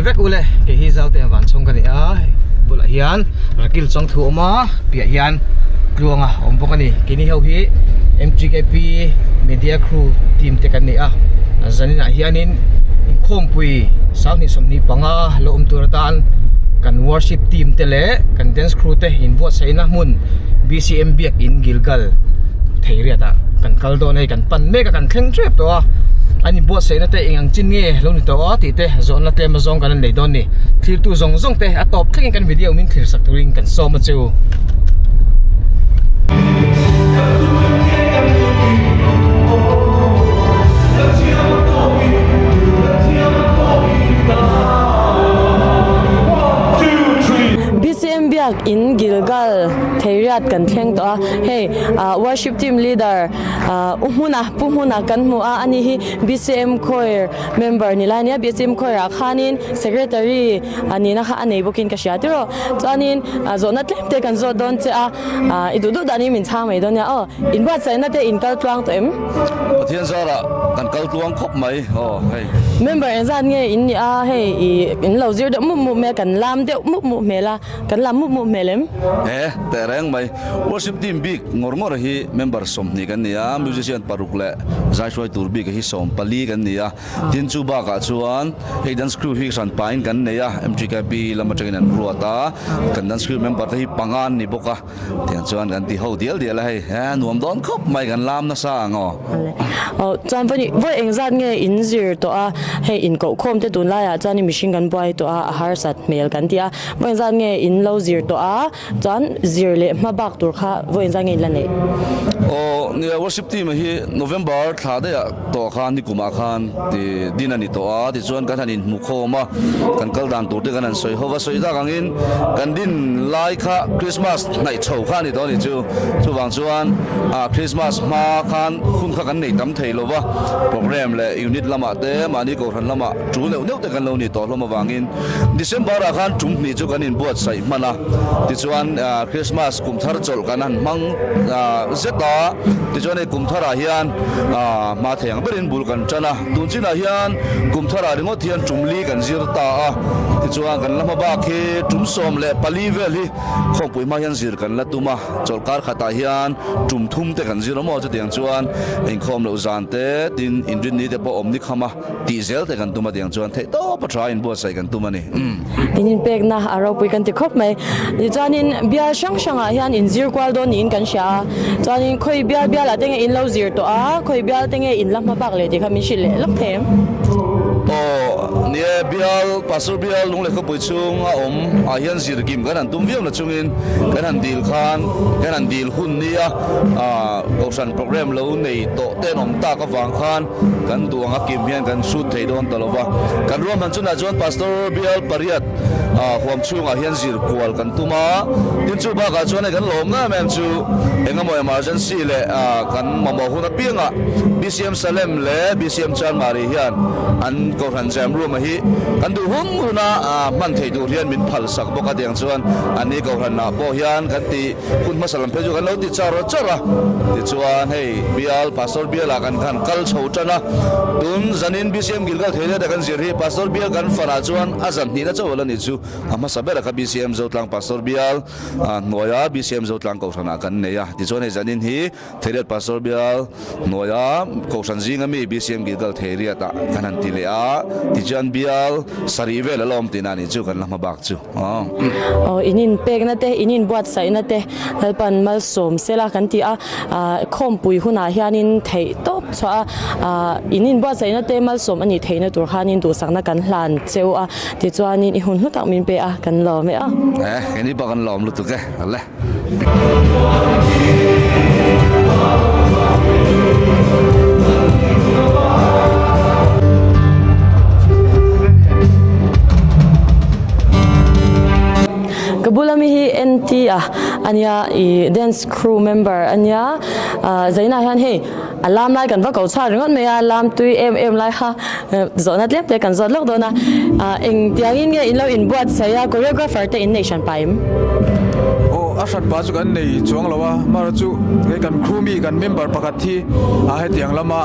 lai vek ule ke hi zau te van chong ka ni a bula hian rakil chong thu ma pia hian kluanga ombok ani kini ho hi MTKP media crew team te kan ni a zanina hianin Inkhawmpui sauni somni panga lo turatan kan worship team te le kan dance crew te Inbuatsaihna mun BCM biak in Gilgal theiria ta kan kaldo nei kan pan me ka kan thleng trep to ani Inbuatsaihna te ingang chin nge lo ni to ti te zon na tlem zong kan nei don ni thlir tu zong zong te atop thleng kan video min thlir sak turing kan so ma chu BCM biak in Gilgal theirat kan thleng to hey worship team leader umhuna kan mu a ani hi BCM choir member nilania BCM choir khanin secretary ani na kha anei bokin ka sha tiro chanin zona tlem te kan zo don che a idudu dani min chang mai don ya Inbuatsaihna te in kal tlang to em pathian zara kan kal tuang khop mai hey member en zan nge in ni a hey in lo zir de mu me kan lam de mu me la kan lam mu melem te reng mai worship team big ngor hi member som ni kan nia musician parukle zai shoi tur big hi som pali kan nia tin chu ba ka chuan hey dance crew hi san pain kan nia MTKP lamachangin an ruata kan dance crew member hi pangan ni boka tian chuan kan ti ho dial hai nuam don khop mai kan lam na sa ngo chan pani voi eng zat nge in zir to a hey in ko khom te tun la ya chani machine kan boy to a har sat mel kan tia voi zat nge in lo zir to a chan zir le ma bak tur kha voi zat nge la nei ni worship team hi November tha de to khan ni kuma khan ti dinani to a ti chuan kan hanin mukhoma kan kal dan tur te kan an soi hova soi da kangin kan din lai kha Christmas nai chho kha ni to ni chu wang chuan Christmas ma khan khun kha kan nei tam thei lo wa program le unit lama te mani ko ran lama chu le ne te kan lo ni to lama wangin December a khan tum ni chu kan Inbuatsaihna na ti chuan Christmas kum thar chol kan an mang zeta ti chuan kum thara hian ma theng berin bul kan chana tun china hian kum thara ringo thian chumli kan zir ta a ti chuan kan lama ba khi tum som le pali vel hi khawmpui ma hian zir kan la tuma chol kar khata hian tum thum te kan zir mo chu tiang chuan inkhawm lo zan te tin inrin ni te po omni khama ti zel te kan tuma tiang chuan the to patra Inbuatsaihna kan tuma ni inin pek na aro pui kan ti khop mai ni chanin bia shang a hian in zir kwal don in kan sha chanin khoi bia la tenge in lo zir to a khoi bia tenge in lam ma bak le ti khami shil le lok them ni bial pastor bial lung le khopui chung a om a hian zir kim kan an tum viam la chungin kan an dil khan kan an dil hun ni a ocean program lo nei to ten om ta ka wang khan kan duang a kim hian kan shoot thei don talova kan rom han chuna chuan pastor bial pariat huam chung a hian zir kwal kan tuma tin chu ba ka chuan kan lom na mem chu engamo emergency le kan mamo huna pianga BCM Salem le BCM Chan Mari hian an ko han jam room hi kan du huna man thei du hian min phal sak boka diang chuan ani ko han na bo hian kan ti kun masalam pheju kan lo ti chara ti chuan hey bial pastor bial kan kal chho chana tun zanin BCM Gilgal thele da kan zir hi pastor bial kan fara chuan azan ni na chawala ni chu ama sabera ka BCM zotlang pastor bial noya BCM zotlang ko thana kan neya ti chuan he zanin hi thele pastor bial noya ko san jinga mi BCM Gilgal theria ta kanan ti le a ti jan bial sari vel lom tinani chu kan lama bak chu inin pek na te inin Inbuatsaihna te halpan mal som sela kan ti a Inkhawmpui huna hianin thei top chwa inin Inbuatsaihna te mal som ani theina tur khanin du sangna kan hlan cheu a ti chuanin i hun hutak min pe a kan lo me a ini ba kan lom lu tu ke le kabulami hi NT ania i dance crew member ania zaina hian he alam lai kan va ko cha ringot me alam tui em lai ha zona tlep te kan zot lok dona eng tiangin nge in lo Inbuatsaihna choreographer te in nation paim asat pa chu kan nei chuang lawa mar chu ke kan crew mi kan member pakhat thi a he tiang lama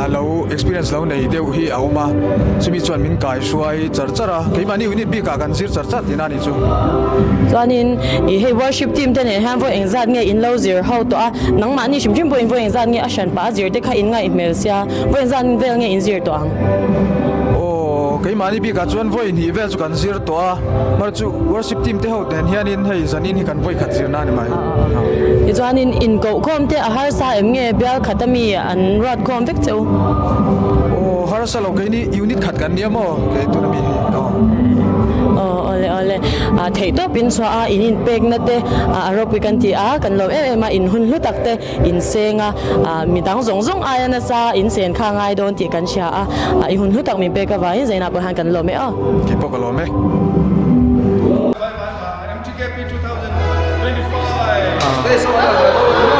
a lo experience lo nei deu hi auma chumi chuan min kai suai charchara ke mani unit bi ka kan sir charcha tina ni chu chuanin I hei worship team te ne han vo engzat nge in lo zir ho to a nang ma ni shimjim bo in vo engzat nge a shan pa zir te kha in ngai email sia vo engzat vel nge in zir to ang cái mani bi ka chuan voi ni vel chu kan zir to a mar chu worship team te ho den hianin hei zanin hi kan voi khat zirna ni mai I chuanin in ko khom te a har sa em nge bel khatami an rod khom vek cheu har sa lo ke ni unit khat kan niamo ke tu na mi ole a thei to pin chwa a in pek na te a ropi kan ti a kan lo em in hun lu tak te in senga midang zong zong aya na sa in sen kha ngai don ti kan sha a I hun lu tak mi pe ka vai zaina pa han kan lo me a ke po ka lo me MTKP 2025.